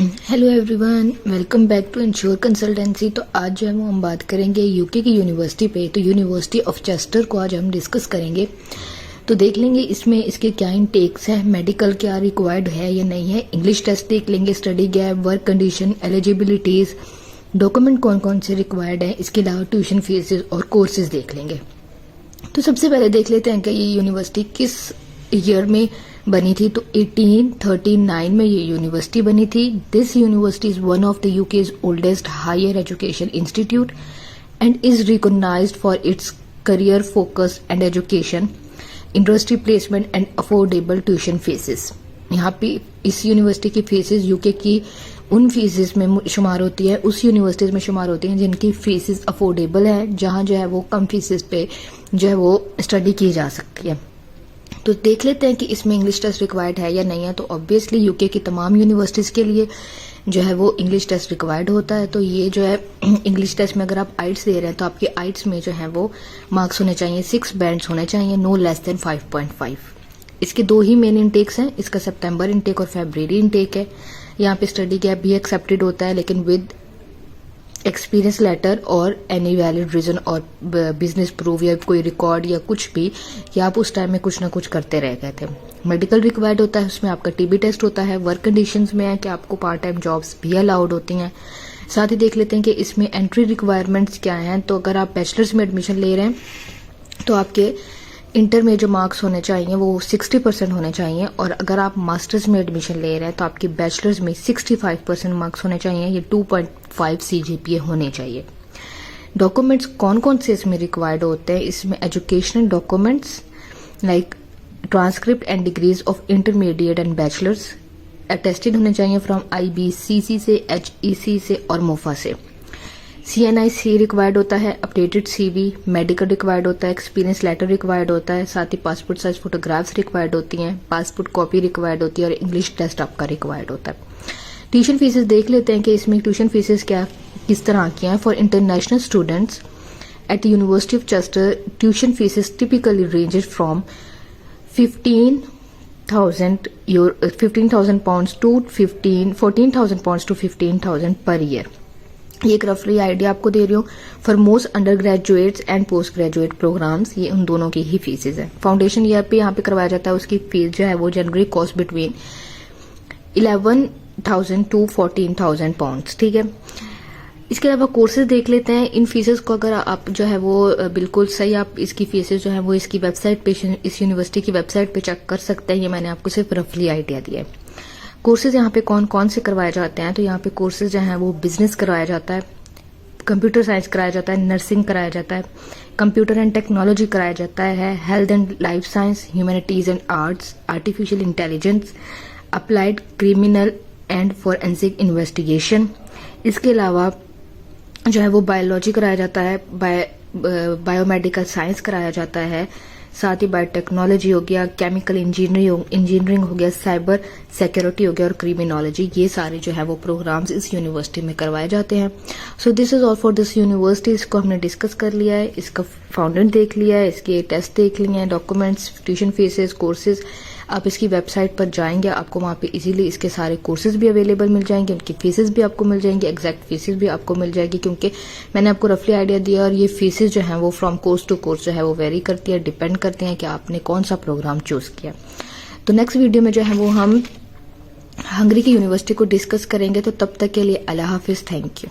Hello everyone, welcome back to insure consultancy. तो आज जो है वो हम बात करेंगे यूके की यूनिवर्सिटी पे। तो यूनिवर्सिटी ऑफ चेस्टर को आज हम डिस्कस करेंगे। तो देख लेंगे इसमें इसके क्या इनटेक्स है, मेडिकल क्या रिक्वायर्ड है या नहीं है, इंग्लिश टेस्ट देख लेंगे, study gap, work condition, eligibilities, document कौन कौन से रिक्वायर्ड है, इसके अलावा ट्यूशन फीसेस और कोर्सेज देख लेंगे। तो सबसे पहले देख लेते हैं कि ये यूनिवर्सिटी किस ईयर में बनी थी। तो 1839 में ये यूनिवर्सिटी बनी थी। This university is one of the UK's oldest higher education institute and is recognised for its career focus and education, industry placement and affordable tuition fees. यहाँ पे इस यूनिवर्सिटी की फीसेस यूके की उन फीसेस में शुमार होती है, उस यूनिवर्सिटीज में शुमार होती हैं जिनकी फीसेस अफोर्डेबल है, जहाँ जो है वो कम फीसेस पे जो है वो स्टडी की जा सकती है। तो देख लेते हैं कि इसमें इंग्लिश टेस्ट रिक्वायर्ड है या नहीं है। तो ऑब्वियसली यूके की तमाम यूनिवर्सिटीज के लिए जो है वो इंग्लिश टेस्ट रिक्वायर्ड होता है। तो ये जो है इंग्लिश टेस्ट में अगर आप आइट्स दे रहे हैं तो आपके आइट्स में जो है वो मार्क्स होने चाहिए, 6 बैंड्स होने चाहिए, नो लेस देन 5.5। इसके दो ही मेन इंटेक्स हैं, इसका सितंबर इंटेक और फरवरी इंटेक है। यहाँ पे स्टडी गैप भी एक्सेप्टेड होता है, लेकिन विद एक्सपीरियंस लेटर और एनी वैलिड रीजन और बिजनेस प्रूफ या कोई रिकॉर्ड या कुछ भी कि आप उस टाइम में कुछ ना कुछ करते रह गए थे। मेडिकल रिक्वायर्ड होता है, उसमें आपका टीबी टेस्ट होता है। वर्क कंडीशंस में है कि आपको पार्ट टाइम जॉब्स भी अलाउड होती हैं। साथ ही देख लेते हैं कि इसमें एंट्री रिक्वायरमेंट्स क्या हैं। तो अगर आप बैचलर्स में एडमिशन ले रहे हैं तो आपके इंटर में जो मार्क्स होने चाहिए वो 60% होने चाहिए, और अगर आप मास्टर्स में एडमिशन ले रहे हैं तो आपके बैचलर्स में 65% मार्क्स होने चाहिए, ये 2.5 CGPA होने चाहिए। डॉक्यूमेंट्स कौन कौन से इसमें रिक्वायर्ड होते हैं, इसमें educational documents like transcript and degrees of intermediate and bachelors attested होने चाहिए फ्रॉम IBCC से, HEC से और मोफा से। CNIC रिक्वायर्ड होता है, अपडेटेड CV, मेडिकल रिक्वायर्ड होता है, एक्सपीरियंस लेटर रिक्वायर्ड होता है, साथ ही पासपोर्ट साइज फोटोग्राफ्स रिक्वायर्ड होती हैं, पासपोर्ट कॉपी रिक्वायर्ड होती है और इंग्लिश टेस्ट आपका रिक्वायर्ड होता है। ट्यूशन फीसेस देख लेते हैं कि इसमें ट्यूशन फीसेस क्या किस तरह की हैं। For international students at the university of Chester, tuition faeces typically ranges from 15,000 pounds to 14,000 pounds to 15,000 per year. ये एक रफली आइडिया आपको दे रही हूँ। For most undergraduates and postgraduate programmes ये उन दोनों की ही फीसेज है। फाउंडेशन ईयर पे यहाँ पे करवाया जाता है, उसकी फीस जो है वो generally cost between 11,000 to 14,000 pounds, ठीक है। इसके अलावा कोर्सेज देख लेते हैं। इन फीसेस को अगर आप जो है वो बिल्कुल सही आप इसकी फीसेस जो है वो इसकी वेबसाइट पे, इस यूनिवर्सिटी की वेबसाइट पे चेक कर सकते हैं। ये मैंने आपको सिर्फ रफली आइडिया दिया है। कोर्सेज यहाँ पे कौन कौन से करवाए जाते हैं। तो यहाँ पे कोर्सेज जो हैं वो बिजनेस करवाया जाता है, कंप्यूटर साइंस कराया जाता है, नर्सिंग कराया जाता है, कंप्यूटर एंड टेक्नोलॉजी कराया जाता है, health and life science, humanities and arts, artificial intelligence, applied criminal and forensic investigation. इसके अलावा जो है वो बायोलॉजी कराया जाता है, बायोमेडिकल साइंस कराया जाता है, साथ ही बायोटेक्नोलॉजी हो गया, केमिकल इंजीनियरिंग हो गया, साइबर सिक्योरिटी हो गया और क्रिमिनोलॉजी। ये सारे जो है वो प्रोग्राम्स इस यूनिवर्सिटी में करवाए जाते हैं। So this is all for this university. इसको हमने डिस्कस कर लिया है, इसका फाउंडेंट देख लिया है, इसके टेस्ट देख लिए हैं, डॉक्यूमेंट्स, ट्यूशन फीसेस, कोर्सेज। आप इसकी वेबसाइट पर जाएंगे, आपको वहाँ पे इजीली इसके सारे कोर्सेज भी अवेलेबल मिल जाएंगे, उनकी फीसेस भी आपको मिल जाएंगी, एग्जैक्ट फीसेस भी आपको मिल जाएगी, क्योंकि मैंने आपको रफली आइडिया दिया। और ये फीसेस जो हैं वो फ्रॉम कोर्स टू कोर्स जो है वो वेरी करती है, डिपेंड करते हैं कि आपने कौन सा प्रोग्राम चूज किया। तो नेक्स्ट वीडियो में जो है वो हम हंगरी की यूनिवर्सिटी को डिस्कस करेंगे। तो तब तक के लिए अल्लाह हाफिज, थैंक यू।